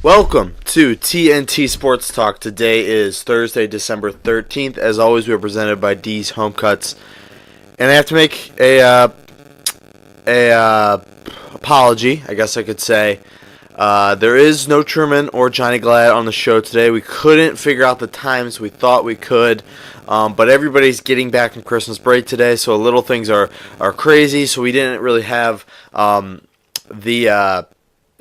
Welcome to TNT Sports Talk. Today is Thursday, December 13th. As always, we are presented by D's Home Cuts. And I have to make a apology, I guess I could say. There is no Truman or Johnny Glad on the show today. We couldn't figure out the times we thought we could. But everybody's getting back from Christmas break today, so little things are crazy. So we didn't really have the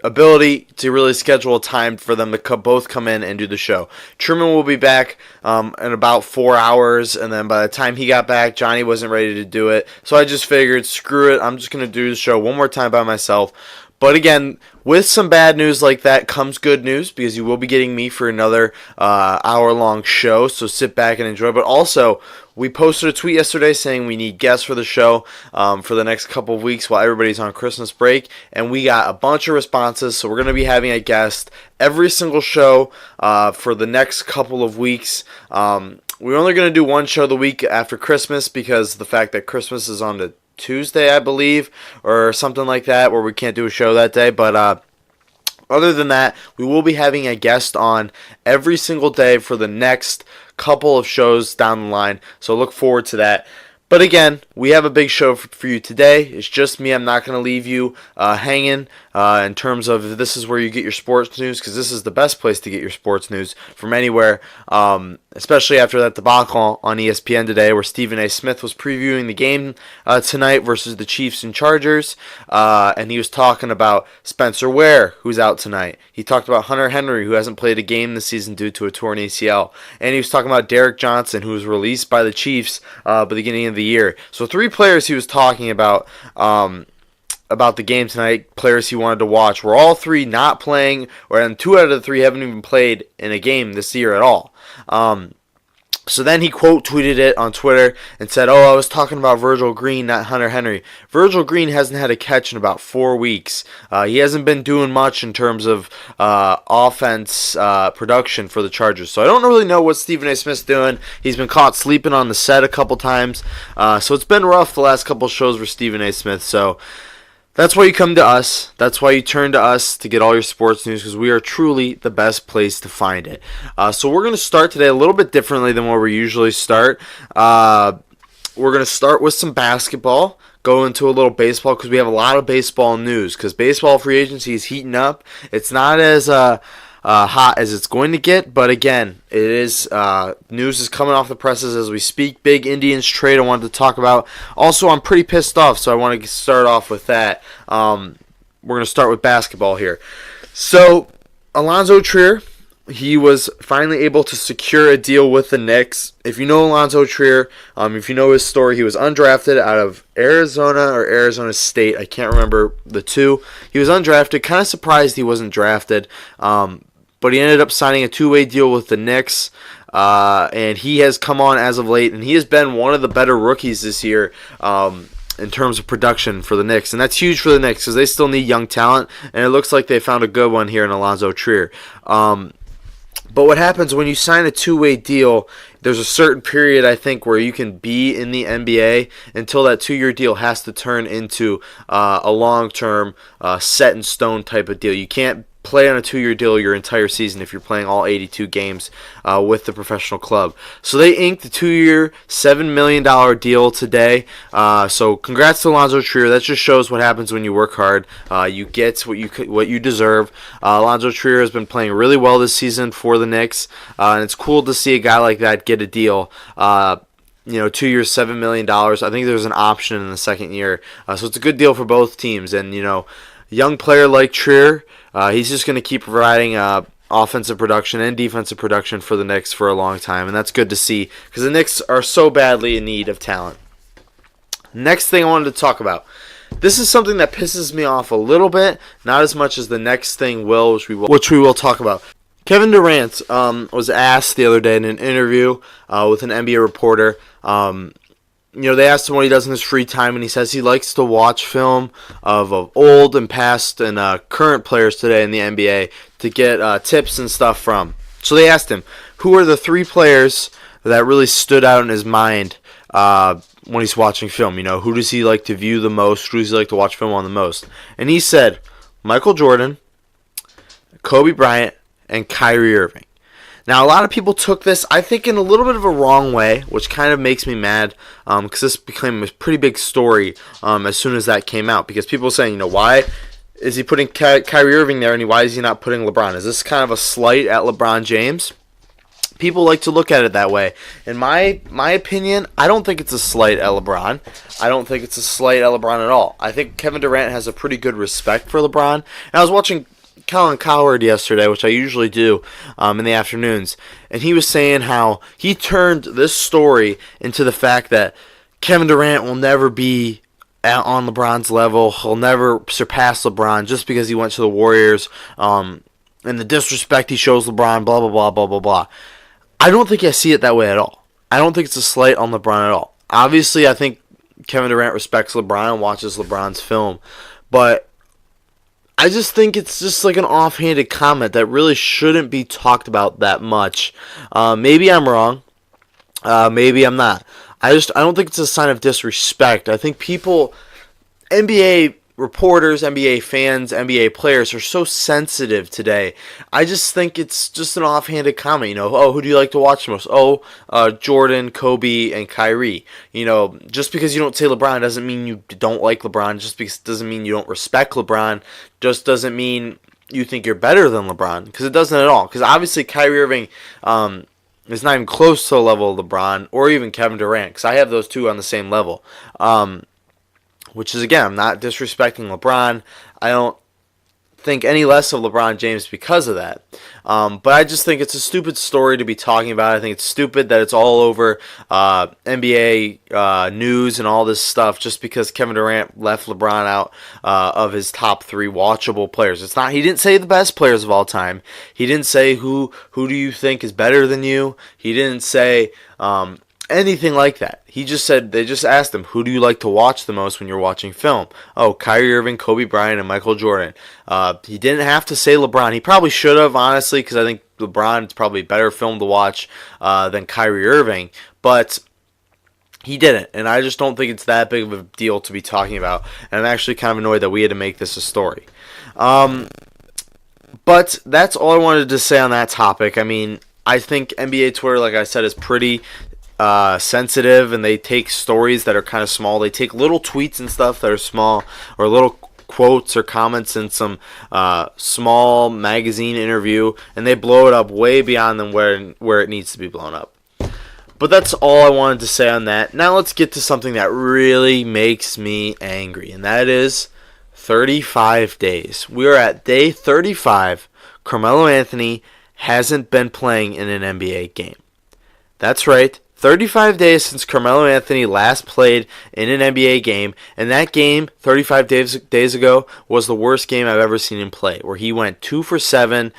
ability to really schedule a time for them to both come in and do the show. Truman will be back in about 4 hours, and then by the time he got back, Johnny wasn't ready to do it. So I just figured, screw it, I'm just going to do the show one more time by myself. But again, with some bad news like that comes good news, because you will be getting me for another hour-long show, so sit back and enjoy. But also, we posted a tweet yesterday saying we need guests for the show for the next couple of weeks while everybody's on Christmas break, and we got a bunch of responses, so we're going to be having a guest every single show for the next couple of weeks. We're only going to do one show the week after Christmas because of the fact that Christmas is on the Tuesday, I believe, or something like that, where we can't do a show that day. But other than that, we will be having a guest on every single day for the next couple of shows down the line, so look forward to that. But again, we have a big show for you today. It's just me. I'm not going to leave you hanging in terms of this is where you get your sports news, because this is the best place to get your sports news from anywhere, especially after that debacle on ESPN today where Stephen A. Smith was previewing the game tonight versus the Chiefs and Chargers, and he was talking about Spencer Ware, who's out tonight. He talked about Hunter Henry, who hasn't played a game this season due to a torn ACL, and he was talking about Derek Johnson, who was released by the Chiefs at the beginning of the year. So 3 players he was talking about the game tonight, players he wanted to watch, were all 3 not playing, and 2 out of the 3 haven't even played in a game this year at all. So then he quote tweeted it on Twitter and said, "Oh, I was talking about Virgil Green, not Hunter Henry." Virgil Green hasn't had a catch in about 4 weeks. He hasn't been doing much in terms of offense production for the Chargers. So I don't really know what Stephen A. Smith's doing. He's been caught sleeping on the set a couple times. So it's been rough the last couple shows for Stephen A. Smith. So that's why you come to us. That's why you turn to us to get all your sports news, because we are truly the best place to find it. So we're going to start today a little bit differently than where we usually start. We're going to start with some basketball, go into a little baseball, because we have a lot of baseball news, because baseball free agency is heating up. It's not as hot as it's going to get, but again, it is news is coming off the presses as we speak. Big Indians trade I wanted to talk about. Also, I'm pretty pissed off, so I want to start off with that. We're going to start with basketball here. So, Alonzo Trier, he was finally able to secure a deal with the Knicks. If you know Alonzo Trier, if you know his story, he was undrafted out of Arizona or Arizona State. I can't remember the two. He was undrafted. Kind of surprised he wasn't drafted. But he ended up signing a 2-way deal with the Knicks, and he has come on as of late, and he has been one of the better rookies this year in terms of production for the Knicks. And that's huge for the Knicks because they still need young talent, and it looks like they found a good one here in Alonzo Trier. But what happens when you sign a 2-way deal, there's a certain period, I think, where you can be in the NBA until that 2-year deal has to turn into a long-term, set-in-stone type of deal. You can't play on a 2-year deal your entire season if you're playing all 82 games with the professional club. So they inked the 2-year, $7 million deal today. So congrats to Alonzo Trier. That just shows what happens when you work hard. You get what you deserve. Alonzo Trier has been playing really well this season for the Knicks, and it's cool to see a guy like that get a deal. 2 years, $7 million. I think there's an option in the second year. So it's a good deal for both teams. And, young player like Trier, he's just going to keep providing offensive production and defensive production for the Knicks for a long time, and that's good to see because the Knicks are so badly in need of talent. Next thing I wanted to talk about. This is something that pisses me off a little bit, not as much as the next thing will, which we will talk about. Kevin Durant was asked the other day in an interview with an NBA reporter. They asked him what he does in his free time, and he says he likes to watch film of old and past and current players today in the NBA to get tips and stuff from. So they asked him, who are the 3 players that really stood out in his mind when he's watching film? Who does he like to view the most? Who does he like to watch film on the most? And he said, Michael Jordan, Kobe Bryant, and Kyrie Irving. Now, a lot of people took this, I think, in a little bit of a wrong way, which kind of makes me mad, because this became a pretty big story as soon as that came out. Because people were saying, why is he putting Kyrie Irving there, and why is he not putting LeBron? Is this kind of a slight at LeBron James? People like to look at it that way. In my opinion, I don't think it's a slight at LeBron. I don't think it's a slight at LeBron at all. I think Kevin Durant has a pretty good respect for LeBron. And I was watching Colin Cowherd yesterday, which I usually do in the afternoons, and he was saying how he turned this story into the fact that Kevin Durant will never be on LeBron's level. He'll never surpass LeBron just because he went to the Warriors, and the disrespect he shows LeBron, blah, blah, blah, blah, blah, blah. I don't think I see it that way at all. I don't think it's a slight on LeBron at all. Obviously, I think Kevin Durant respects LeBron and watches LeBron's film, but I just think it's just like an offhanded comment that really shouldn't be talked about that much. Maybe I'm wrong. Maybe I'm not. I don't think it's a sign of disrespect. I think people, NBA reporters, NBA fans, NBA players are so sensitive today. I just think it's just an offhanded comment. Who do you like to watch the most? Jordan, Kobe, and Kyrie. Just because you don't say LeBron doesn't mean you don't like LeBron. Just because it doesn't mean you don't respect LeBron. Just doesn't mean you think you're better than LeBron. Because it doesn't at all. Because obviously Kyrie Irving is not even close to the level of LeBron or even Kevin Durant. Because I have those two on the same level. Which is, again, I'm not disrespecting LeBron. I don't think any less of LeBron James because of that. But I just think it's a stupid story to be talking about. I think it's stupid that it's all over NBA news and all this stuff just because Kevin Durant left LeBron out of his top 3 watchable players. It's not. He didn't say the best players of all time. He didn't say who do you think is better than you. He didn't say anything like that. He just said, they just asked him, who do you like to watch the most when you're watching film? Oh, Kyrie Irving, Kobe Bryant, and Michael Jordan. He didn't have to say LeBron. He probably should have, honestly, because I think LeBron is probably a better film to watch than Kyrie Irving. But he didn't, and I just don't think it's that big of a deal to be talking about. And I'm actually kind of annoyed that we had to make this a story. But that's all I wanted to say on that topic. I mean, I think NBA Twitter, like I said, is pretty sensitive, and they take stories that are kind of small. They take little tweets and stuff that are small, or little quotes or comments in some small magazine interview, and they blow it up way beyond than where it needs to be blown up. But that's all I wanted to say on that. Now let's get to something that really makes me angry, and that is 35 days. We are at day 35. Carmelo Anthony hasn't been playing in an NBA game. That's right. 35 days since Carmelo Anthony last played in an NBA game, and that game, 35 days ago, was the worst game I've ever seen him play, where he went 2 for 7,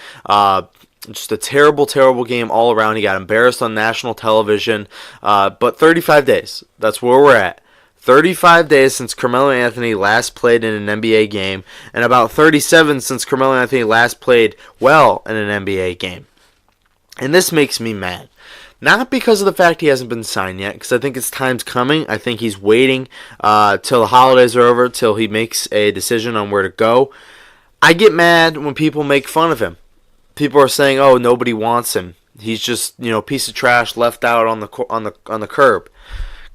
just a terrible, terrible game all around. He got embarrassed on national television, but 35 days, that's where we're at. 35 days since Carmelo Anthony last played in an NBA game, and about 37 since Carmelo Anthony last played well in an NBA game. And this makes me mad. Not because of the fact he hasn't been signed yet, because I think his time's coming. I think he's waiting till the holidays are over, till he makes a decision on where to go. I get mad when people make fun of him. People are saying, "Oh, nobody wants him. He's just, piece of trash left out on the curb."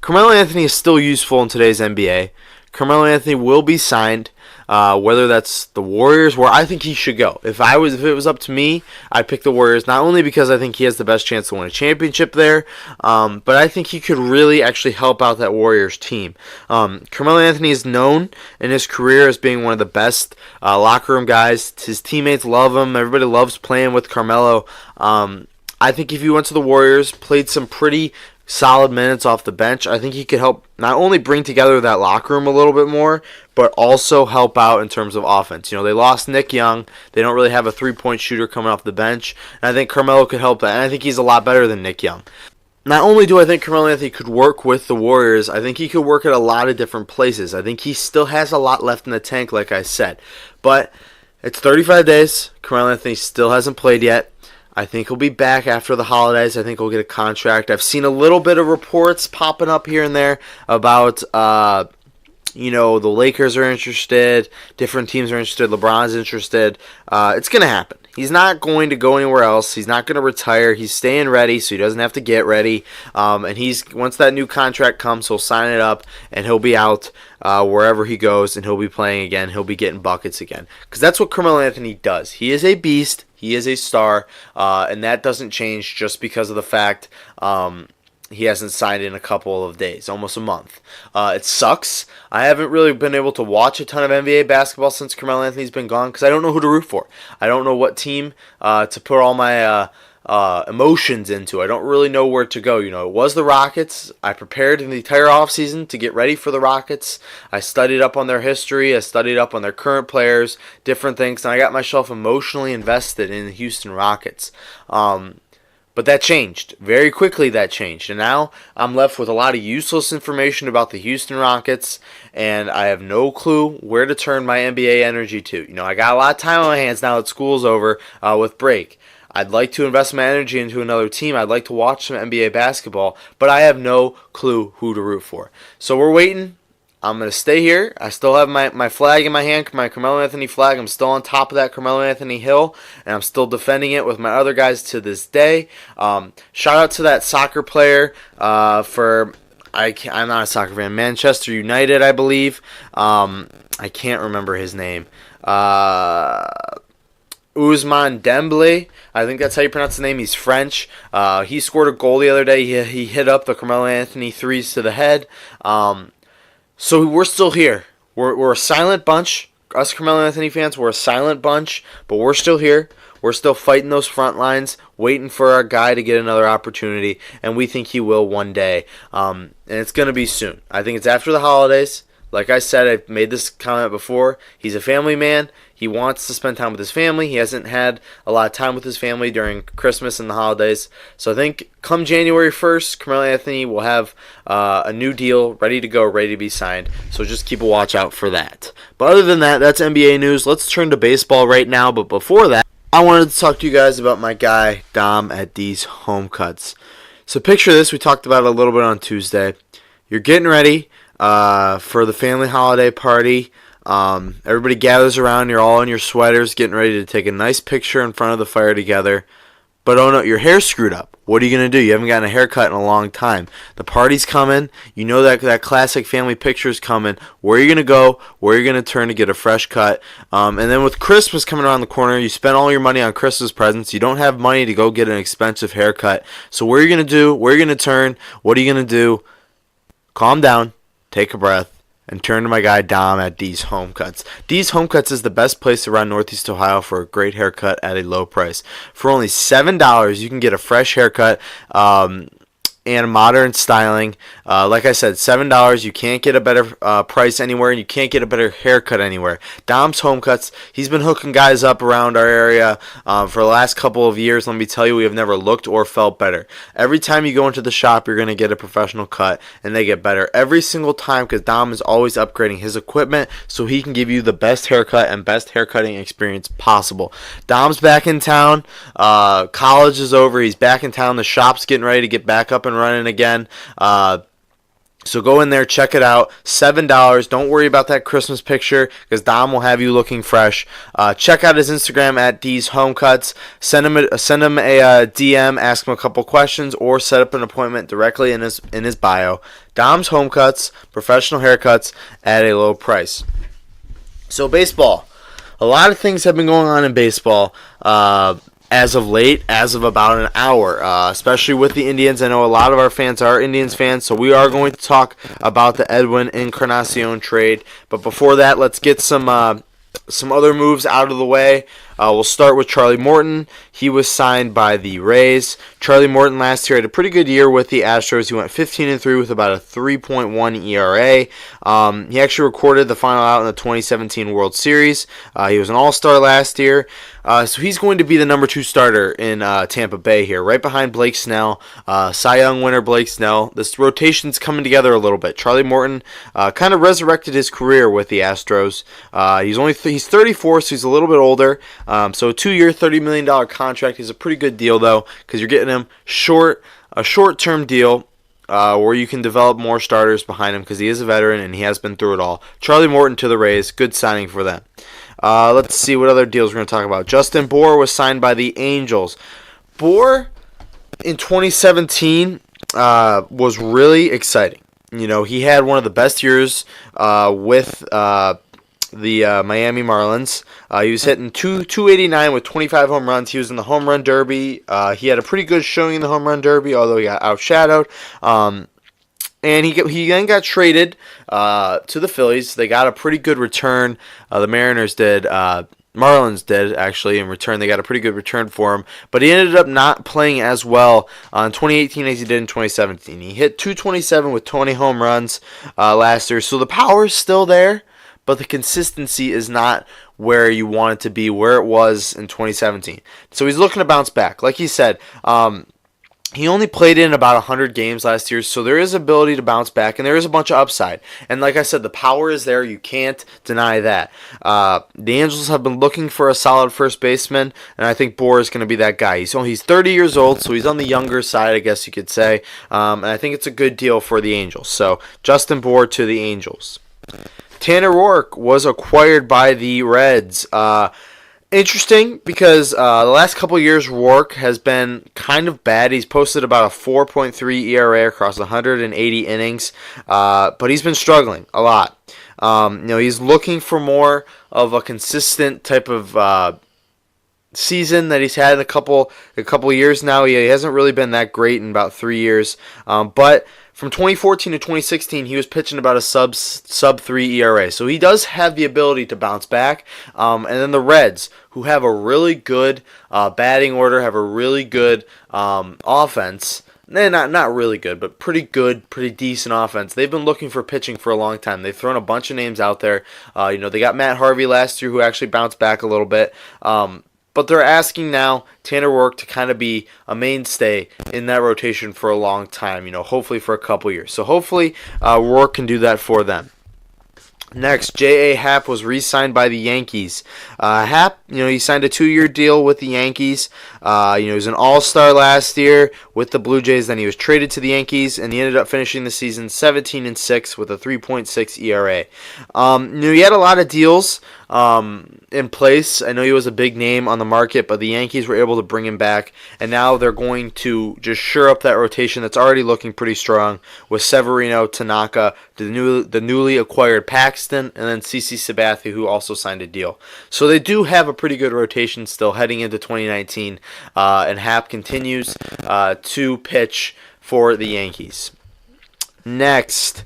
Carmelo Anthony is still useful in today's NBA. Carmelo Anthony will be signed, whether that's the Warriors, where I think he should go. If it was up to me, I'd pick the Warriors, not only because I think he has the best chance to win a championship there, but I think he could really actually help out that Warriors team. Carmelo Anthony is known in his career as being one of the best locker room guys. His teammates love him. Everybody loves playing with Carmelo. I think if he went to the Warriors, played some pretty solid minutes off the bench, I think he could help not only bring together that locker room a little bit more, but also help out in terms of offense. They lost Nick Young. They don't really have a three-point shooter coming off the bench, and I think Carmelo could help that, and I think he's a lot better than Nick Young. Not only do I think Carmelo Anthony could work with the Warriors, I think he could work at a lot of different places. I think he still has a lot left in the tank, like I said. But it's 35 days. Carmelo Anthony still hasn't played yet. I think he'll be back after the holidays. I think he'll get a contract. I've seen a little bit of reports popping up here and there about, the Lakers are interested, different teams are interested, LeBron's interested. It's going to happen. He's not going to go anywhere else. He's not going to retire. He's staying ready, so he doesn't have to get ready. And once that new contract comes, he'll sign it up, and he'll be out wherever he goes, and he'll be playing again. He'll be getting buckets again. Because that's what Carmelo Anthony does. He is a beast. He is a star, and that doesn't change just because of the fact he hasn't signed in a couple of days, almost a month. It sucks. I haven't really been able to watch a ton of NBA basketball since Carmelo Anthony's been gone because I don't know who to root for. I don't know what team to put all my emotions into. I don't really know where to go. It was the Rockets. I prepared in the entire offseason to get ready for the Rockets. I studied up on their history. I studied up on their current players, different things, and I got myself emotionally invested in the Houston Rockets. But that changed. Very quickly that changed. And now I'm left with a lot of useless information about the Houston Rockets, and I have no clue where to turn my NBA energy to. I got a lot of time on my hands now that school's over with break. I'd like to invest my energy into another team. I'd like to watch some NBA basketball, but I have no clue who to root for. So we're waiting. I'm going to stay here. I still have my flag in my hand, my Carmelo Anthony flag. I'm still on top of that Carmelo Anthony hill, and I'm still defending it with my other guys to this day. Shout out to that soccer player I'm not a soccer fan. Manchester United, I believe. I can't remember his name. Ousmane Dembele. I think that's how you pronounce his name. He's French. He scored a goal the other day. He hit up the Carmelo Anthony threes to the head. So we're still here. We're a silent bunch. Us Carmelo Anthony fans, we're a silent bunch, but we're still here. We're still fighting those front lines, waiting for our guy to get another opportunity, and we think he will one day. And it's going to be soon. I think it's after the holidays. Like I said, I've made this comment before. He's a family man. He wants to spend time with his family. He hasn't had a lot of time with his family during Christmas and the holidays. So I think come January 1st, Carmelo Anthony will have a new deal ready to go, ready to be signed. So just keep a watch out for that. But other than that, that's NBA news. Let's turn to baseball right now. But before that, I wanted to talk to you guys about my guy, Dom, at D's Home Cuts. So picture this. We talked about it a little bit on Tuesday. You're getting ready for the family holiday party. Everybody gathers around. You're all in your sweaters, getting ready to take a nice picture in front of the fire together. But oh no, your hair's screwed up. What are you going to do? You haven't gotten a haircut in a long time. The party's coming. You know that classic family picture's coming. Where are you going to go? Where are you going to turn to get a fresh cut? And then with Christmas coming around the corner, you spend all your money on Christmas presents. You don't have money to go get an expensive haircut. So where are you going to do? Where are you going to turn? What are you going to do? Calm down. Take a breath. And turn to my guy Dom at D's Home Cuts. D's Home Cuts is the best place around Northeast Ohio for a great haircut at a low price. For only $7, you can get a fresh haircut and modern styling. Like I said, $7. You can't get a better price anywhere, and you can't get a better haircut anywhere. Dom's Home Cuts, he's been hooking guys up around our area for the last couple of years. Let me tell you, we have never looked or felt better. Every time you go into the shop, you're going to get a professional cut, and they get better every single time because Dom is always upgrading his equipment so he can give you the best haircut and best haircutting experience possible. Dom's back in town. College is over. He's back in town. The shop's getting ready to get back up and running again. So go in there, check it out. $7. Don't worry about that Christmas picture because Dom will have you looking fresh. Check out his Instagram at D's Home Cuts. Send him a DM, ask him a couple questions, or set up an appointment directly in his bio. Dom's Home Cuts, professional haircuts at a low price. So baseball. A lot of things have been going on in baseball. As of late, as of about an hour, especially with the Indians. I know a lot of our fans are Indians fans, so we are going to talk about the Edwin Encarnacion trade. But before that, let's get some other moves out of the way. We'll start with Charlie Morton. He was signed by the Rays. Charlie Morton last year had a pretty good year with the Astros. He went 15-3 with about a 3.1 ERA. He actually recorded the final out in the 2017 World Series. He was an All-Star last year. So he's going to be the number 2 starter in Tampa Bay here, right behind Blake Snell, Cy Young winner Blake Snell. This rotation's coming together a little bit. Charlie Morton kind of resurrected his career with the Astros. He's 34, so he's a little bit older. So a 2-year, $30 million contract is a pretty good deal, though, because you're getting him a short-term deal where you can develop more starters behind him because he is a veteran and he has been through it all. Charlie Morton to the Rays, good signing for them. Let's see what other deals we're going to talk about. Justin Bour was signed by the Angels. Bour in 2017 was really exciting. You know, he had one of the best years with the Miami Marlins. He was hitting 289 with 25 home runs. He was in the home run derby. He had a pretty good showing in the home run derby, although he got outshadowed. And he then got traded to the Phillies. They got a pretty good return. The Mariners did. Marlins did, actually, in return. They got a pretty good return for him. But he ended up not playing as well in 2018 as he did in 2017. He hit 227 with 20 home runs last year. So the power is still there, but the consistency is not where you want it to be, where it was in 2017. So he's looking to bounce back. Like he said, he only played in about 100 games last year, so there is ability to bounce back, and there is a bunch of upside. And like I said, the power is there. You can't deny that. The Angels have been looking for a solid first baseman, and I think Bour is going to be that guy. He's 30 years old, so he's on the younger side, I guess you could say. And I think it's a good deal for the Angels. So Justin Bour to the Angels. Tanner Roark was acquired by the Reds. Interesting because the last couple of years, Roark has been kind of bad. He's posted about a 4.3 ERA across 180 innings, but he's been struggling a lot. He's looking for more of a consistent type of season that he's had in a couple of years now. He hasn't really been that great in about 3 years, but from 2014 to 2016, he was pitching about a sub 3 ERA. So he does have the ability to bounce back. And then the Reds, who have a really good batting order, have a really good offense. Not really good, but pretty good, pretty decent offense. They've been looking for pitching for a long time. They've thrown a bunch of names out there. They got Matt Harvey last year, who actually bounced back a little bit. But they're asking now Tanner Roark to kind of be a mainstay in that rotation for a long time, hopefully for a couple years. So hopefully Roark can do that for them. Next, J.A. Happ was re-signed by the Yankees. Happ, he signed a 2-year deal with the Yankees. He was an all-star last year with the Blue Jays. Then he was traded to the Yankees, and he ended up finishing the season 17-6 with a 3.6 ERA. He had a lot of deals in place. I know he was a big name on the market, but the Yankees were able to bring him back, and now they're going to just shore up that rotation that's already looking pretty strong with Severino, Tanaka, the newly acquired Paxton, and then CC Sabathia, who also signed a deal. So they do have a pretty good rotation still heading into 2019, and Happ continues to pitch for the Yankees. Next,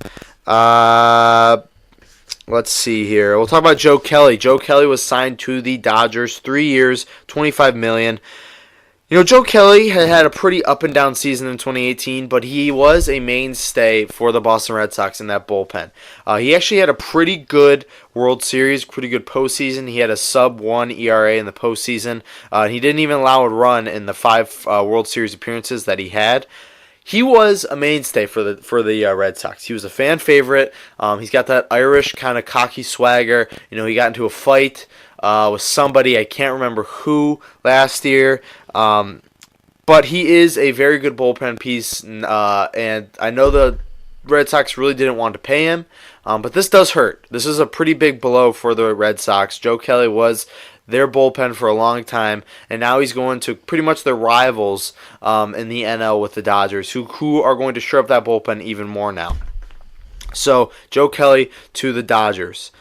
let's see here. We'll talk about Joe Kelly. Joe Kelly was signed to the Dodgers, 3 years, $25 million. Joe Kelly had a pretty up and down season in 2018, but he was a mainstay for the Boston Red Sox in that bullpen. He actually had a pretty good World Series, pretty good postseason. He had a sub-1 ERA in the postseason. He didn't even allow a run in the 5 World Series appearances that he had. He was a mainstay for the Red Sox. He was a fan favorite. He's got that Irish kind of cocky swagger. He got into a fight with somebody, I can't remember who, last year. But he is a very good bullpen piece, and I know the Red Sox really didn't want to pay him, but this does hurt. This is a pretty big blow for the Red Sox. Joe Kelly was their bullpen for a long time, and now he's going to pretty much their rivals in the NL with the Dodgers, who are going to shore up that bullpen even more now. So Joe Kelly to the Dodgers.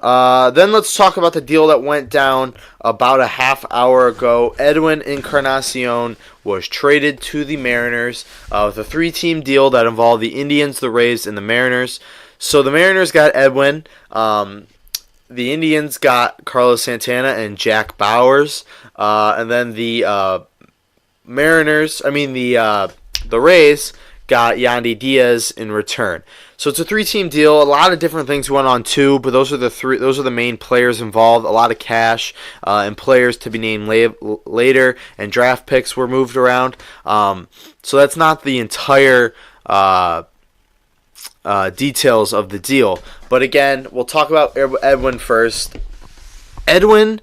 Then let's talk about the deal that went down about a half hour ago. Edwin Encarnacion was traded to the Mariners with a 3-team deal that involved the Indians, the Rays, and the Mariners. So the Mariners got Edwin. The Indians got Carlos Santana and Jack Bowers. And then the Rays got Yandy Diaz in return. So it's a 3-team deal. A lot of different things went on too, but those are the main players involved. A lot of cash and players to be named later, and draft picks were moved around. So that's not the entire details of the deal. But again, we'll talk about Edwin first. Edwin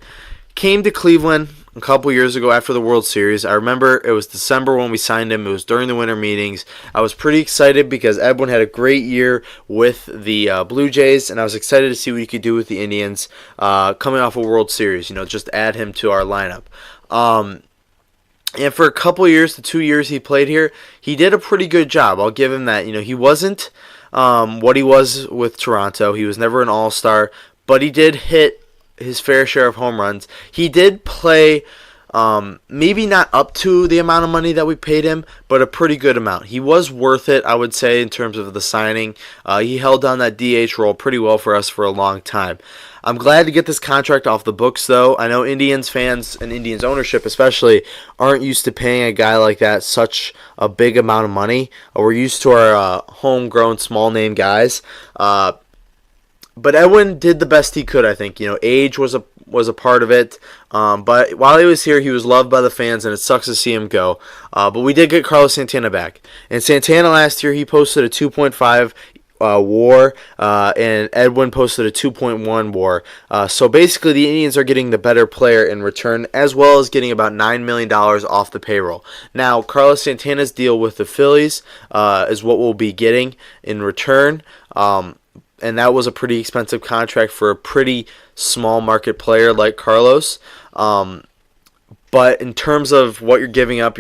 came to Cleveland a couple years ago after the World Series. I remember it was December when we signed him. It was during the winter meetings. I was pretty excited because Edwin had a great year with the Blue Jays, and I was excited to see what he could do with the Indians coming off a World Series. Just add him to our lineup. And for a couple years, the 2 years he played here, he did a pretty good job. I'll give him that. He wasn't what he was with Toronto. He was never an all-star, but he did hit his fair share of home runs. He did play maybe not up to the amount of money that we paid him, but a pretty good amount. He was worth it, I would say, in terms of the signing. He held down that DH role pretty well for us for a long time. I'm glad to get this contract off the books, though. I know Indians fans and Indians ownership especially aren't used to paying a guy like that such a big amount of money. We're used to our homegrown small-name guys. But Edwin did the best he could, I think. Age was a part of it. But while he was here, he was loved by the fans, and it sucks to see him go. But we did get Carlos Santana back. And Santana last year, he posted a 2.5 WAR, and Edwin posted a 2.1 WAR. So basically, the Indians are getting the better player in return, as well as getting about $9 million off the payroll. Now, Carlos Santana's deal with the Phillies is what we'll be getting in return. And that was a pretty expensive contract for a pretty small market player like Carlos. But in terms of what you're giving up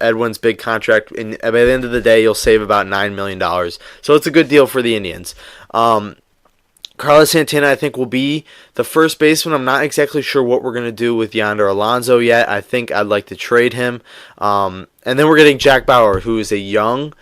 Edwin's big contract. And by the end of the day, you'll save about $9 million. So it's a good deal for the Indians. Carlos Santana, I think, will be the first baseman. I'm not exactly sure what we're going to do with Yonder Alonso yet. I think I'd like to trade him. And then we're getting Jack Bauer, who is a young,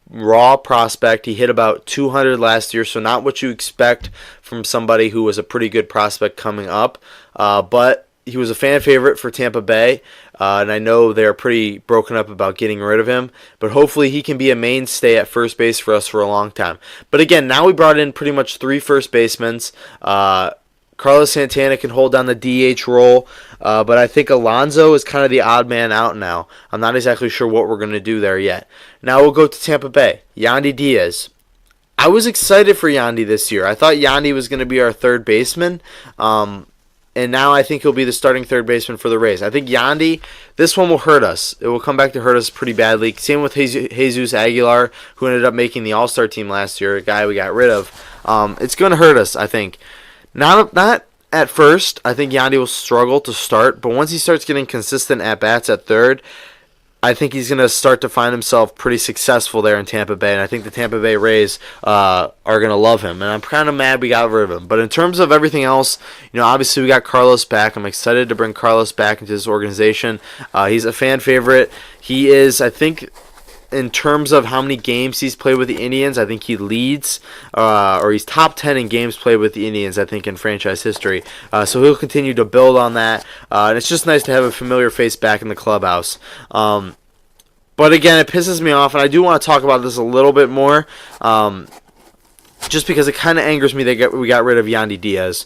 raw prospect. He hit about 200 last year, so not what you expect from somebody who was a pretty good prospect coming up. But he was a fan favorite for Tampa Bay, and I know they're pretty broken up about getting rid of him. But hopefully he can be a mainstay at first base for us for a long time. But again, now we brought in pretty much 3 first basemen. Carlos Santana can hold down the DH role, but I think Alonso is kind of the odd man out now. I'm not exactly sure what we're going to do there yet. Now we'll go to Tampa Bay. Yandy Diaz. I was excited for Yandy this year. I thought Yandy was going to be our third baseman, and now I think he'll be the starting third baseman for the Rays. I think Yandy, this one will hurt us. It will come back to hurt us pretty badly. Same with Jesus Aguilar, who ended up making the All-Star team last year, a guy we got rid of. It's going to hurt us, I think. Not at first. I think Yandy will struggle to start, but once he starts getting consistent at-bats at third, I think he's going to start to find himself pretty successful there in Tampa Bay, and I think the Tampa Bay Rays are going to love him, and I'm kind of mad we got rid of him. But in terms of everything else, obviously we got Carlos back. I'm excited to bring Carlos back into this organization. He's a fan favorite. He is, I think, in terms of how many games he's played with the Indians, I think he leads, or he's top 10 in games played with the Indians, I think, in franchise history. So he'll continue to build on that. And it's just nice to have a familiar face back in the clubhouse. But again, it pisses me off, and I do want to talk about this a little bit more, just because it kind of angers me that we got rid of Yandy Diaz.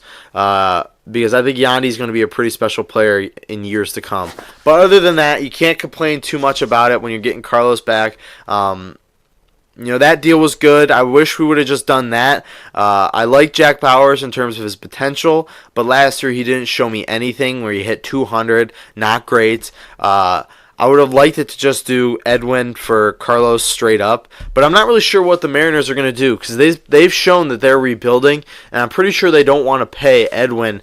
Because I think Yandy's going to be a pretty special player in years to come. But other than that, you can't complain too much about it when you're getting Carlos back. That deal was good. I wish we would have just done that. I like Jack Bauers in terms of his potential, but last year he didn't show me anything where he hit 200. Not great. I would have liked it to just do Edwin for Carlos straight up, but I'm not really sure what the Mariners are going to do because they've shown that they're rebuilding, and I'm pretty sure they don't want to pay Edwin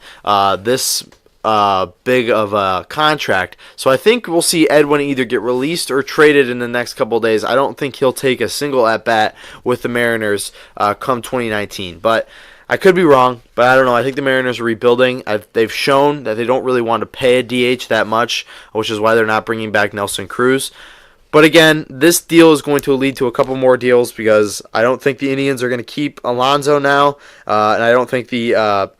this big of a contract. So I think we'll see Edwin either get released or traded in the next couple of days. I don't think he'll take a single at-bat with the Mariners come 2019, but I could be wrong, but I don't know. I think the Mariners are rebuilding. They've shown that they don't really want to pay a DH that much, which is why they're not bringing back Nelson Cruz. But again, this deal is going to lead to a couple more deals because I don't think the Indians are going to keep Alonso now, and I don't think the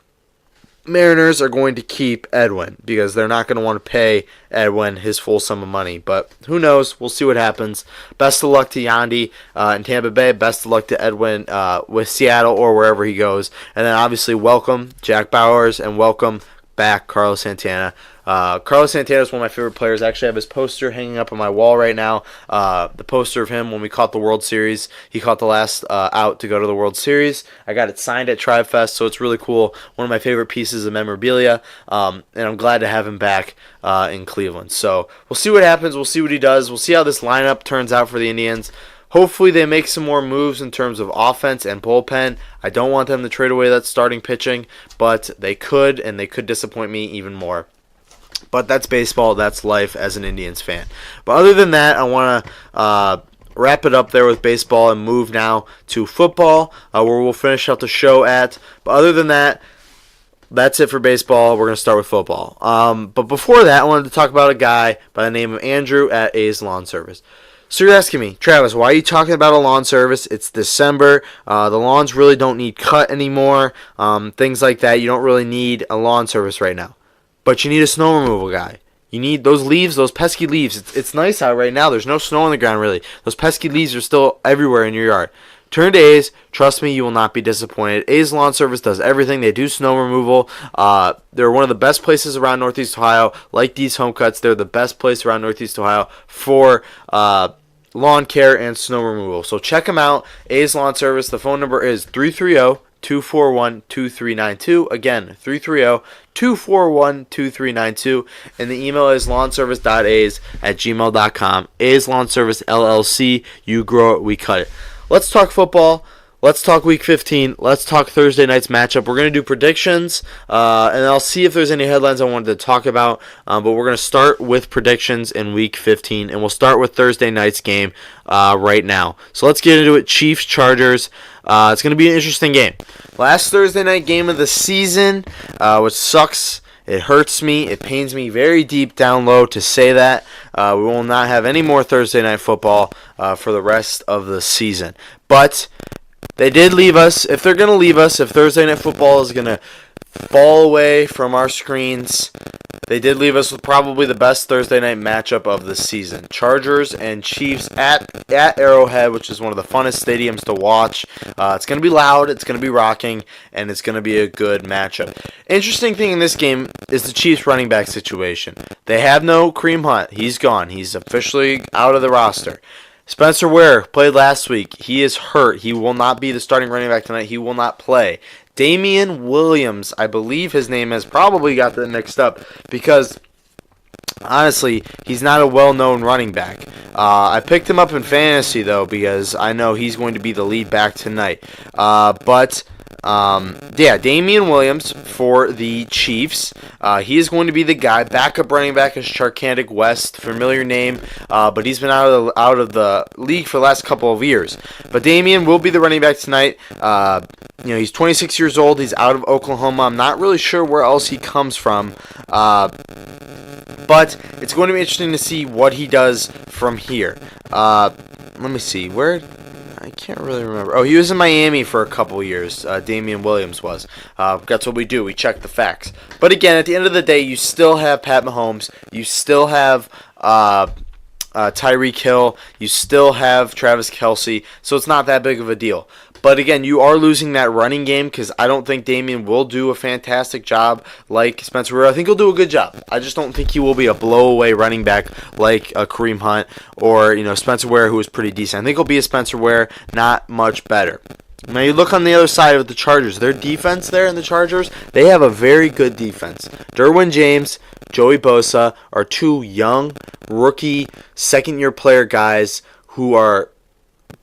Mariners are going to keep Edwin because they're not going to want to pay Edwin his full sum of money. But who knows? We'll see what happens. Best of luck to Yandy in Tampa Bay. Best of luck to Edwin with Seattle or wherever he goes. And then obviously welcome Jack Bauers and welcome back, Carlos Santana. Carlos Santana is one of my favorite players. I actually have his poster hanging up on my wall right now. The poster of him when we caught the World Series. He caught the last out to go to the World Series. I got it signed at Tribe Fest, so it's really cool. One of my favorite pieces of memorabilia, and I'm glad to have him back in Cleveland. So we'll see what happens. We'll see what he does. We'll see how this lineup turns out for the Indians. Hopefully they make some more moves in terms of offense and bullpen. I don't want them to trade away that starting pitching, but they could, and they could disappoint me even more. But that's baseball. That's life as an Indians fan. But other than that, I want to wrap it up there with baseball and move now to football, where we'll finish out the show at. But other than that, that's it for baseball. We're going to start with football. But before that, I wanted to talk about a guy by the name of Andrew at A's Lawn Service. So you're asking me, Travis, why are you talking about a lawn service? It's December. The lawns really don't need cut anymore. Things like that. You don't really need a lawn service right now. But you need a snow removal guy. You need those leaves, those pesky leaves. It's nice out right now. There's no snow on the ground, really. Those pesky leaves are still everywhere in your yard. Turn to A's. Trust me, you will not be disappointed. A's Lawn Service does everything. They do snow removal. They're one of the best places around Northeast Ohio. Like these home cuts, they're the best place around Northeast Ohio for lawn care and snow removal. So check them out. A's Lawn Service. The phone number is 330-241-2392. Again, 330-241-2392. And the email is lawnservice.a's@gmail.com. A's Lawn Service LLC. You grow it, we cut it. Let's talk football. Let's talk Week 15. Let's talk Thursday night's matchup. We're going to do predictions, and I'll see if there's any headlines I wanted to talk about. But we're going to start with predictions in Week 15, and we'll start with Thursday night's game right now. So let's get into it. Chiefs-Chargers. It's going to be an interesting game. Last Thursday night game of the season, which sucks. It hurts me. It pains me very deep down low to say that. We will not have any more Thursday night football for the rest of the season. But they did leave us. If they're going to leave us, if Thursday night football is going to fall away from our screens, they did leave us with probably the best Thursday night matchup of the season. Chargers and Chiefs at Arrowhead, which is one of the funnest stadiums to watch. It's going to be loud, it's going to be rocking, and it's going to be a good matchup. Interesting thing in this game is the Chiefs running back situation. They have no Kareem Hunt. He's gone. He's officially out of the roster. Spencer Ware played last week. He is hurt. He will not be the starting running back tonight. He will not play. Damian Williams, I believe his name has probably got that mixed up because, honestly, he's not a well-known running back. I picked him up in fantasy, though, because I know he's going to be the lead back tonight. Damian Williams for the Chiefs. He is going to be the guy. Backup running back is Charkandic West, familiar name, but he's been out of the league for the last couple of years. But Damian will be the running back tonight. He's 26 years old. He's out of Oklahoma. I'm not really sure where else he comes from. But it's going to be interesting to see what he does from here. Let me see. Where? I can't really remember. Oh, he was in Miami for a couple years. Damian Williams was. That's what we do. We check the facts. But again, at the end of the day, you still have Pat Mahomes. You still have Tyreek Hill. You still have Travis Kelce. So it's not that big of a deal. But again, you are losing that running game because I don't think Damian will do a fantastic job like Spencer Ware. I think he'll do a good job. I just don't think he will be a blow-away running back like Kareem Hunt or Spencer Ware, who is pretty decent. I think he'll be a Spencer Ware, not much better. Now you look on the other side of the Chargers. Their defense there in the Chargers, they have a very good defense. Derwin James, Joey Bosa are two young, rookie, second-year player guys who are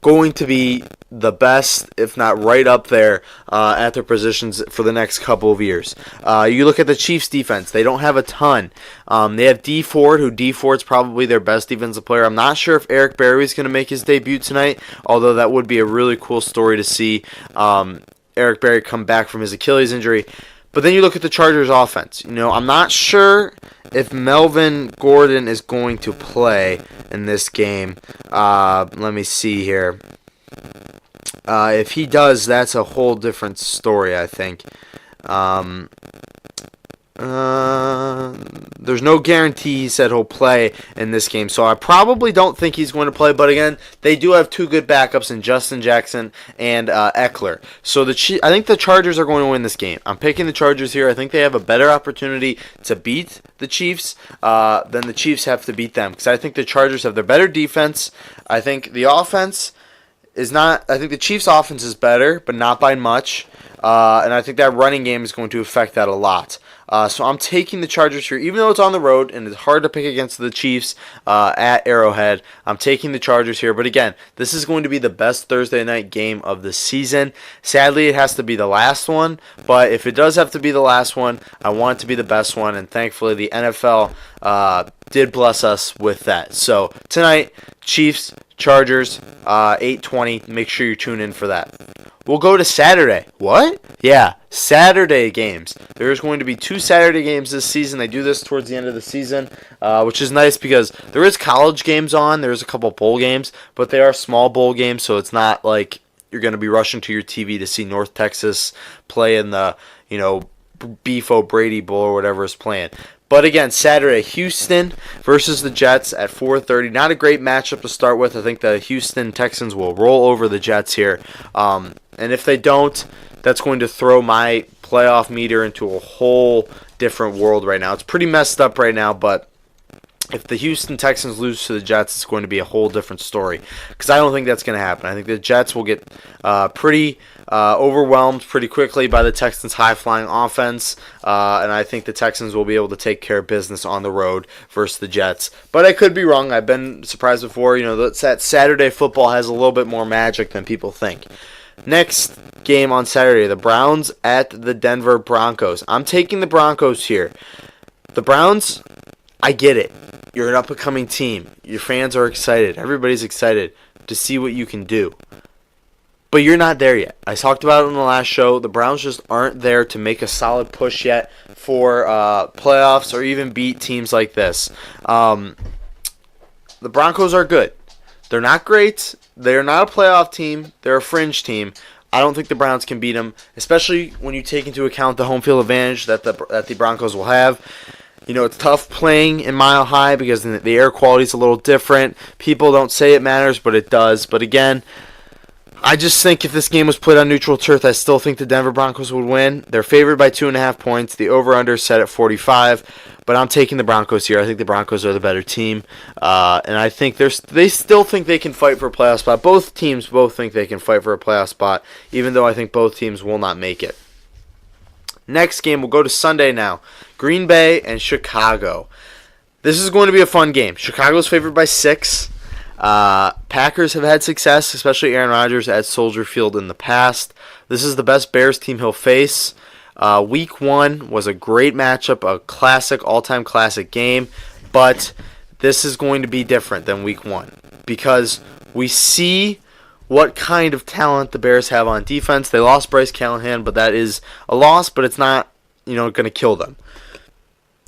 going to be the best, if not right up there, at their positions for the next couple of years. You look at the Chiefs' defense. They don't have a ton. They have D Ford, who D Ford's probably their best defensive player. I'm not sure if Eric Berry is going to make his debut tonight, although that would be a really cool story to see Eric Berry come back from his Achilles injury. But then you look at the Chargers' offense. I'm not sure if Melvin Gordon is going to play in this game. Let me see here. If he does, that's a whole different story, I think. There's no guarantee he said he'll play in this game, so I probably don't think he's going to play. But again, they do have two good backups in Justin Jackson and Eckler. So I think the Chargers are going to win this game. I'm picking the Chargers here. I think they have a better opportunity to beat the Chiefs than the Chiefs have to beat them, because I think the Chargers have their better defense. I think the offense is not. I think the Chiefs' offense is better, but not by much. And I think that running game is going to affect that a lot. So I'm taking the Chargers here, even though it's on the road and it's hard to pick against the Chiefs at Arrowhead. I'm taking the Chargers here. But again, this is going to be the best Thursday night game of the season. Sadly, it has to be the last one. But if it does have to be the last one, I want it to be the best one. And thankfully, the NFL did bless us with that. So tonight, Chiefs, Chargers, 8:20. Make sure you tune in for that. We'll go to Saturday. What? Yeah, Saturday games. There's going to be 2 Saturday games this season. They do this towards the end of the season, which is nice because there is college games on. There's a couple bowl games, but they are small bowl games, so it's not like you're going to be rushing to your TV to see North Texas play in the, Beef O'Brady Bowl or whatever is playing. But again, Saturday, Houston versus the Jets at 4:30. Not a great matchup to start with. I think the Houston Texans will roll over the Jets here. And if they don't, that's going to throw my playoff meter into a whole different world right now. It's pretty messed up right now, but if the Houston Texans lose to the Jets, it's going to be a whole different story, because I don't think that's going to happen. I think the Jets will get pretty overwhelmed pretty quickly by the Texans' high-flying offense, and I think the Texans will be able to take care of business on the road versus the Jets. But I could be wrong. I've been surprised before. That Saturday football has a little bit more magic than people think. Next game on Saturday, the Browns at the Denver Broncos. I'm taking the Broncos here. The Browns, I get it. You're an up-and-coming team. Your fans are excited. Everybody's excited to see what you can do. But you're not there yet. I talked about it in the last show. The Browns just aren't there to make a solid push yet for playoffs or even beat teams like this. The Broncos are good. They're not great. They're not a playoff team. They're a fringe team. I don't think the Browns can beat them, especially when you take into account the home field advantage that the Broncos will have. It's tough playing in Mile High because the air quality is a little different. People don't say it matters, but it does. But again, I just think if this game was played on neutral turf, I still think the Denver Broncos would win. They're favored by 2.5 points. The over-under is set at 45. But I'm taking the Broncos here. I think the Broncos are the better team. And I think they still think they can fight for a playoff spot. Both teams think they can fight for a playoff spot, even though I think both teams will not make it. Next game, we'll go to Sunday now. Green Bay and Chicago. This is going to be a fun game. Chicago's favored by 6. Packers have had success, especially Aaron Rodgers at Soldier Field in the past. This is the best Bears team he'll face. Week 1 was a great matchup, a classic, all-time classic game, but this is going to be different than Week 1 because we see what kind of talent the Bears have on defense. They lost Bryce Callahan, but that is a loss, but it's not, going to kill them.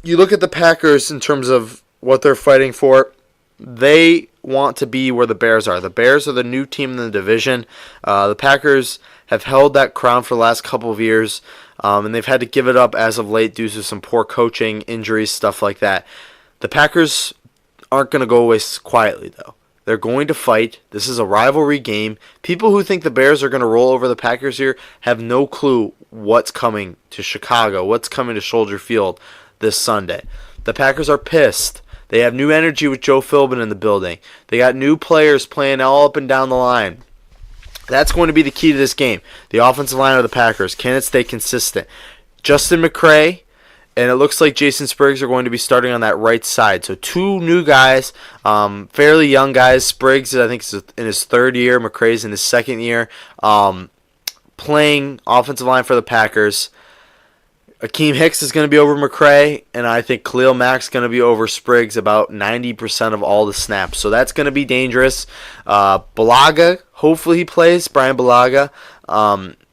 You look at the Packers in terms of what they're fighting for. They want to be where the Bears are. The Bears are the new team in the division. The Packers have held that crown for the last couple of years, and they've had to give it up as of late due to some poor coaching, injuries, stuff like that. The Packers aren't going to go away quietly, though. They're going to fight. This is a rivalry game. People who think the Bears are going to roll over the Packers here have no clue what's coming to Chicago, what's coming to Soldier Field this Sunday. The Packers are pissed. They have new energy with Joe Philbin in the building. They got new players playing all up and down the line. That's going to be the key to this game. The offensive line of the Packers. Can it stay consistent? Justin McCray and it looks like Jason Spriggs are going to be starting on that right side. So 2 new guys, fairly young guys. Spriggs, I think, is in his 3rd year. McCray's in his 2nd year. Playing offensive line for the Packers. Akeem Hicks is going to be over McCray, and I think Khalil Mack's going to be over Spriggs about 90% of all the snaps. So that's going to be dangerous. Bulaga, hopefully he plays, Brian Bulaga.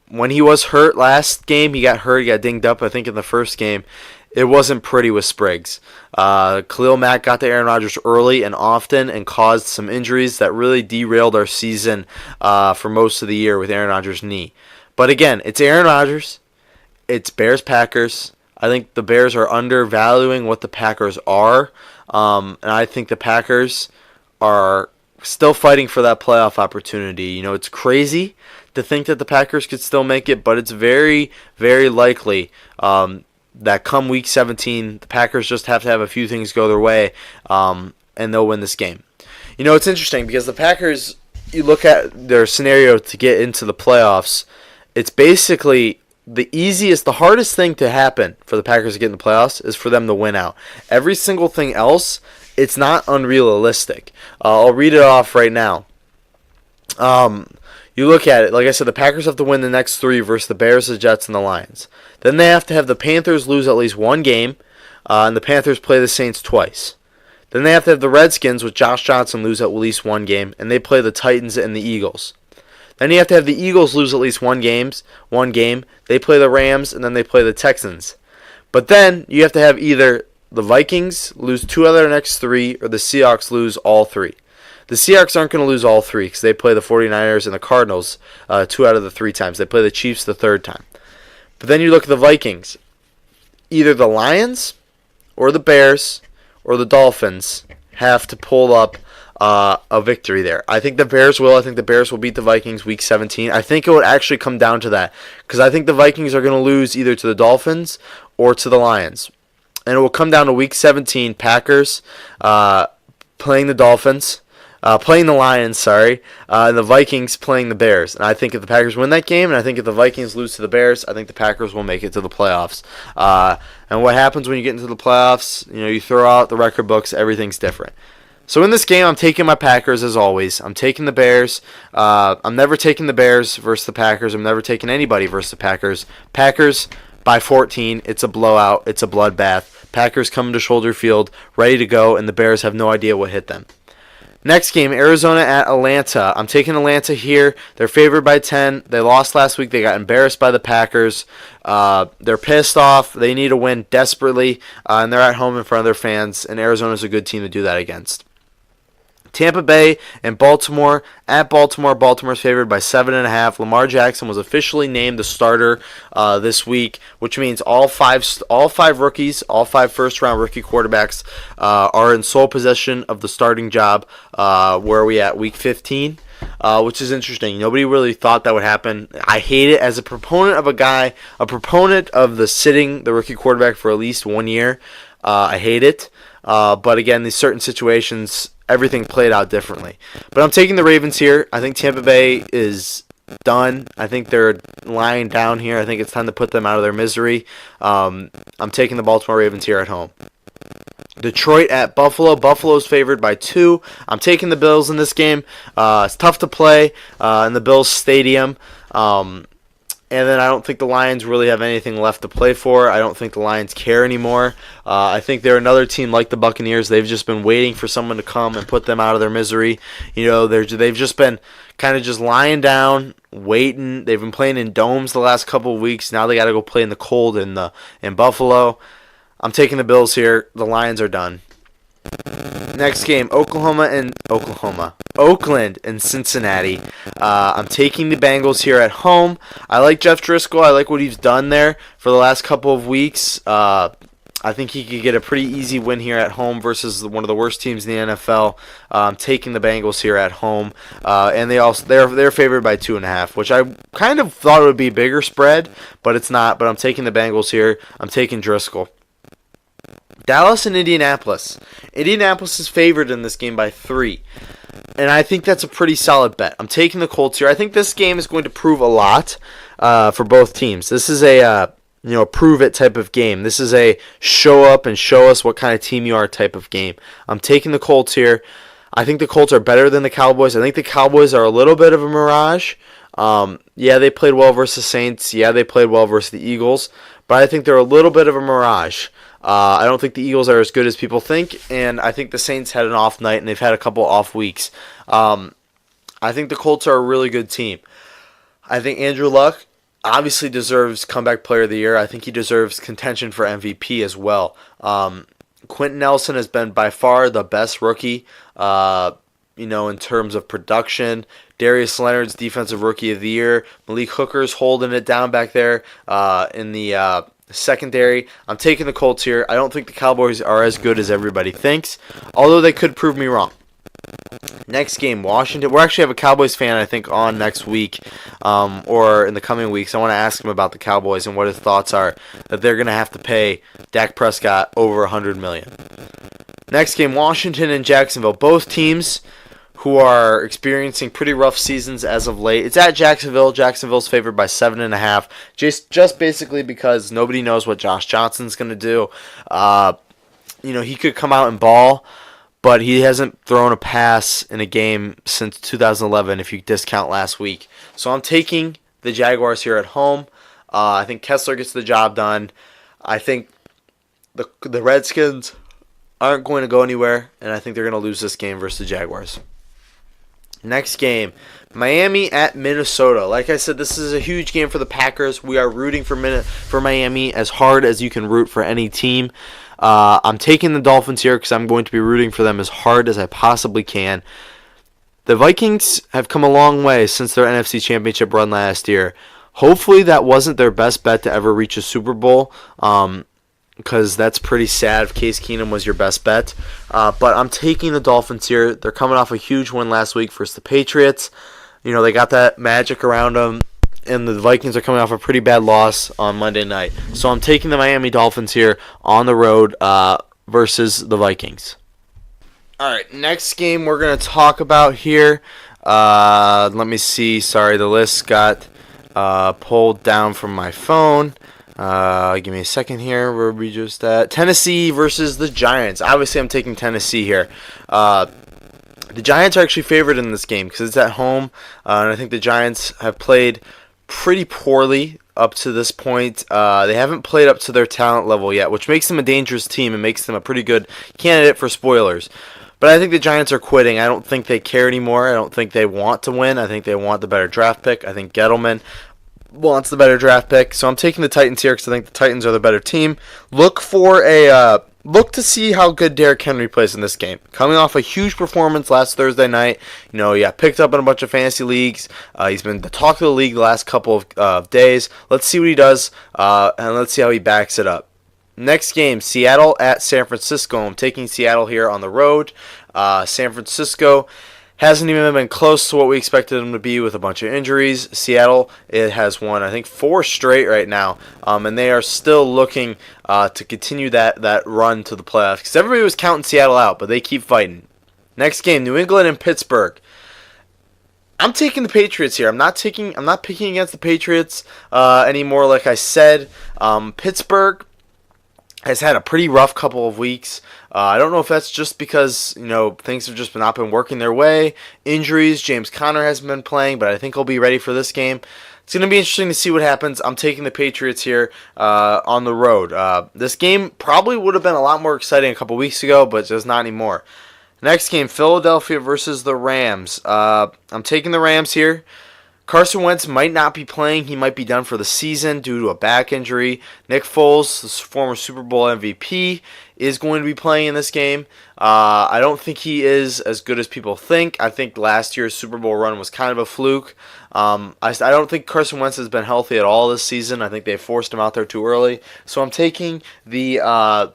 When he was hurt last game, he got dinged up, I think, in the first game. It wasn't pretty with Spriggs. Khalil Mack got to Aaron Rodgers early and often and caused some injuries that really derailed our season for most of the year with Aaron Rodgers' knee. But again, it's Aaron Rodgers. It's Bears-Packers. I think the Bears are undervaluing what the Packers are, and I think the Packers are still fighting for that playoff opportunity. You know, it's crazy to think that the Packers could still make it, but it's very, very likely that come Week 17, the Packers just have to have a few things go their way, and they'll win this game. You know, it's interesting because the Packers, you look at their scenario to get into the playoffs, it's basically the hardest thing to happen for the Packers to get in the playoffs is for them to win out. Every single thing else, it's not unrealistic. I'll read it off right now. You look at it, like I said, the Packers have to win the next 3 versus the Bears, the Jets, and the Lions. Then they have to have the Panthers lose at least 1 game, and the Panthers play the Saints twice. Then they have to have the Redskins with Josh Johnson lose at least 1 game, and they play the Titans and the Eagles. Then you have to have the Eagles lose at least 1 game. They play the Rams, and then they play the Texans. But then you have to have either the Vikings lose 2 out of their next 3, or the Seahawks lose all 3. The Seahawks aren't going to lose all 3 because they play the 49ers and the Cardinals 2 out of the 3 times. They play the Chiefs the 3rd time. But then you look at the Vikings. Either the Lions or the Bears or the Dolphins have to pull up a victory there. I think the Bears will. I think the Bears will beat the Vikings Week 17. I think it would actually come down to that because I think the Vikings are going to lose either to the Dolphins or to the Lions. And it will come down to Week 17, Packers playing the Dolphins. Playing the Lions, and the Vikings playing the Bears. And I think if the Packers win that game, and I think if the Vikings lose to the Bears, I think the Packers will make it to the playoffs. And what happens when you get into the playoffs, you know, you throw out the record books, everything's different. So in this game, I'm taking my Packers as always. I'm taking the Bears. I'm never taking the Bears versus the Packers. I'm never taking anybody versus the Packers. Packers by 14. It's a blowout. It's a bloodbath. Packers come to Soldier Field, ready to go, and the Bears have no idea what hit them. Next game, Arizona at Atlanta. I'm taking Atlanta here. They're favored by 10. They lost last week. They got embarrassed by the Packers. They're pissed off. They need a win desperately, and they're at home in front of their fans, and Arizona's a good team to do that against. Tampa Bay and Baltimore. At Baltimore, Baltimore's favored by 7.5. Lamar Jackson was officially named the starter this week, which means all five rookies, all 5 first-round rookie quarterbacks are in sole possession of the starting job. Where are we at? Week 15, which is interesting. Nobody really thought that would happen. I hate it as a proponent of the rookie quarterback for at least 1 year. I hate it. But again, these certain situations, everything played out differently. But I'm taking the Ravens here. I think Tampa Bay is done. I think they're lying down here. I think it's time to put them out of their misery. I'm taking the Baltimore Ravens here at home. Detroit at Buffalo. Buffalo's favored by 2. I'm taking the Bills in this game. It's tough to play in the Bills Stadium. And then I don't think the Lions really have anything left to play for. I don't think the Lions care anymore. I think they're another team like the Buccaneers. They've just been waiting for someone to come and put them out of their misery. You know, they've just been kind of just lying down, waiting. They've been playing in domes the last couple of weeks. Now they got to go play in the cold in Buffalo. I'm taking the Bills here. The Lions are done. Next game, Oakland and Cincinnati. I'm taking the Bengals here at home. I like Jeff Driscoll. I like what he's done there for the last couple of weeks. I think he could get a pretty easy win here at home versus one of the worst teams in the NFL. I'm taking the Bengals here at home, and they're favored by 2.5, which I kind of thought it would be a bigger spread, but it's not. But I'm taking the Bengals here. I'm taking Driscoll. Dallas and Indianapolis. Indianapolis is favored in this game by 3. And I think that's a pretty solid bet. I'm taking the Colts here. I think this game is going to prove a lot for both teams. This is a prove it type of game. This is a show up and show us what kind of team you are type of game. I'm taking the Colts here. I think the Colts are better than the Cowboys. I think the Cowboys are a little bit of a mirage. Yeah, they played well versus the Saints. Yeah, they played well versus the Eagles. But I think they're a little bit of a mirage. I don't think the Eagles are as good as people think, and I think the Saints had an off night, and they've had a couple off weeks. I think the Colts are a really good team. I think Andrew Luck obviously deserves Comeback Player of the Year. I think he deserves contention for MVP as well. Quentin Nelson has been by far the best rookie, in terms of production. Darius Leonard's Defensive Rookie of the Year. Malik Hooker's holding it down back there in the secondary. I'm taking the Colts here. I don't think the Cowboys are as good as everybody thinks, although they could prove me wrong. Next game, Washington. We'll actually have a Cowboys fan, I think, on next week or in the coming weeks. I want to ask him about the Cowboys and what his thoughts are that they're going to have to pay Dak Prescott over $100 million. Next game, Washington and Jacksonville. Both teams who are experiencing pretty rough seasons as of late. It's at Jacksonville. Jacksonville's favored by 7.5. Just basically because nobody knows what Josh Johnson's going to do. He could come out and ball, but he hasn't thrown a pass in a game since 2011 if you discount last week. So I'm taking the Jaguars here at home. I think Kessler gets the job done. I think the Redskins aren't going to go anywhere, and I think they're going to lose this game versus the Jaguars. Next game, Miami at Minnesota. Like I said, this is a huge game for the Packers. We are rooting for Miami as hard as you can root for any team. I'm taking the Dolphins here because I'm going to be rooting for them as hard as I possibly can. The Vikings have come a long way since their NFC Championship run last year. Hopefully that wasn't their best bet to ever reach a Super Bowl, because that's pretty sad if Case Keenum was your best bet. But I'm taking the Dolphins here. They're coming off a huge win last week versus the Patriots. They got that magic around them, and the Vikings are coming off a pretty bad loss on Monday night. So I'm taking the Miami Dolphins here on the road versus the Vikings. All right, next game we're going to talk about here. Let me see. Sorry, the list got pulled down from my phone. Give me a second here. Where are we just at? Tennessee versus the Giants. Obviously, I'm taking Tennessee here. The Giants are actually favored in this game because it's at home, and I think the Giants have played pretty poorly up to this point. They haven't played up to their talent level yet, which makes them a dangerous team and makes them a pretty good candidate for spoilers. But I think the Giants are quitting. I don't think they care anymore. I don't think they want to win. I think they want the better draft pick. I think Gettleman wants the better draft pick. So I'm taking the Titans here because I think the Titans are the better team. Look to see how good Derrick Henry plays in this game. Coming off a huge performance last Thursday night. He got picked up in a bunch of fantasy leagues. He's been the talk of the league the last couple of days. Let's see what he does, and let's see how he backs it up. Next game, Seattle at San Francisco. I'm taking Seattle here on the road. San Francisco hasn't even been close to what we expected them to be with a bunch of injuries. Seattle, it has won, I think, 4 straight right now, and they are still looking to continue that run to the playoffs because everybody was counting Seattle out, but they keep fighting. Next game, New England and Pittsburgh. I'm taking the Patriots here. I'm not picking against the Patriots anymore. Like I said, Pittsburgh has had a pretty rough couple of weeks. I don't know if that's just because, things have just not been working their way. Injuries, James Conner hasn't been playing, but I think he'll be ready for this game. It's going to be interesting to see what happens. I'm taking the Patriots here on the road. This game probably would have been a lot more exciting a couple weeks ago, but just not anymore. Next game, Philadelphia versus the Rams. I'm taking the Rams here. Carson Wentz might not be playing. He might be done for the season due to a back injury. Nick Foles, the former Super Bowl MVP, is going to be playing in this game. I don't think he is as good as people think. I think last year's Super Bowl run was kind of a fluke. I don't think Carson Wentz has been healthy at all this season. I think they forced him out there too early. So I'm taking the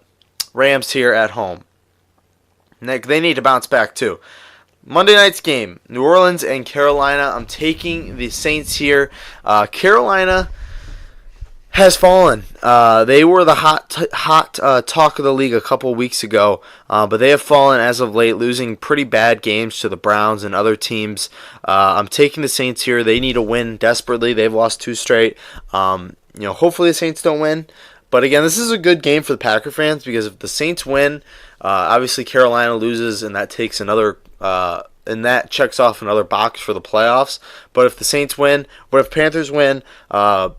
Rams here at home. Nick, they need to bounce back too. Monday night's game, New Orleans and Carolina. I'm taking the Saints here. Carolina has fallen. They were the hot talk of the league a couple weeks ago, but they have fallen as of late, losing pretty bad games to the Browns and other teams. I'm taking the Saints here. They need a win desperately. They've lost 2 straight. Hopefully the Saints don't win. But again, this is a good game for the Packer fans because if the Saints win, obviously Carolina loses, and that takes another. And that checks off another box for the playoffs. But if the Saints win, if Panthers win, the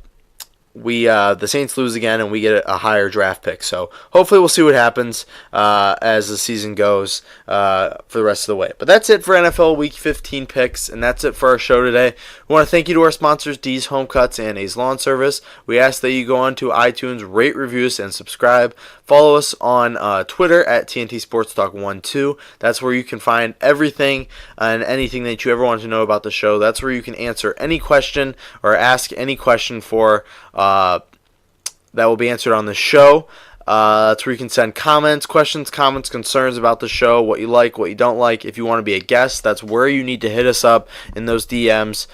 Saints lose again, and we get a higher draft pick. So hopefully we'll see what happens as the season goes for the rest of the way. But that's it for NFL Week 15 picks, and that's it for our show today. We want to thank you to our sponsors, D's Home Cuts and A's Lawn Service. We ask that you go on to iTunes, rate, reviews, and subscribe. Follow us on Twitter at TNT Sports Talk 12. That's where you can find everything and anything that you ever want to know about the show. That's where you can answer any question or ask any question for that will be answered on the show. That's where you can send comments, questions, concerns about the show, what you like, what you don't like. If you want to be a guest, that's where you need to hit us up in those DMs.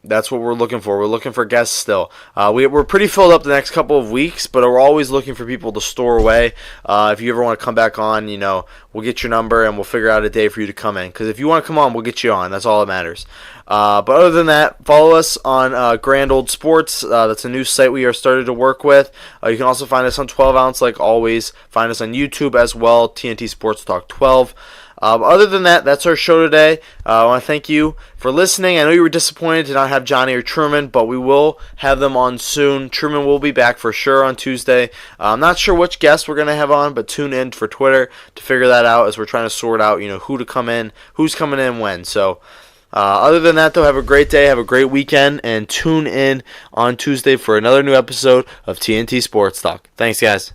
That's what we're looking for. We're looking for guests still. We're pretty filled up the next couple of weeks, but we're always looking for people to store away. If you ever want to come back on, we'll get your number and we'll figure out a day for you to come in. Because if you want to come on, we'll get you on. That's all that matters. But other than that, follow us on Grand Old Sports. That's a new site we are started to work with. You can also find us on 12 Ounce like always. Find us on YouTube as well, TNT Sports Talk 12. Other than that, that's our show today. I want to thank you for listening. I know you were disappointed to not have Johnny or Truman, but we will have them on soon. Truman will be back for sure on Tuesday. I'm not sure which guests we're going to have on, but tune in for Twitter to figure that out as we're trying to sort out, who to come in, who's coming in when. So, other than that, though, have a great day, have a great weekend, and tune in on Tuesday for another new episode of TNT Sports Talk. Thanks, guys.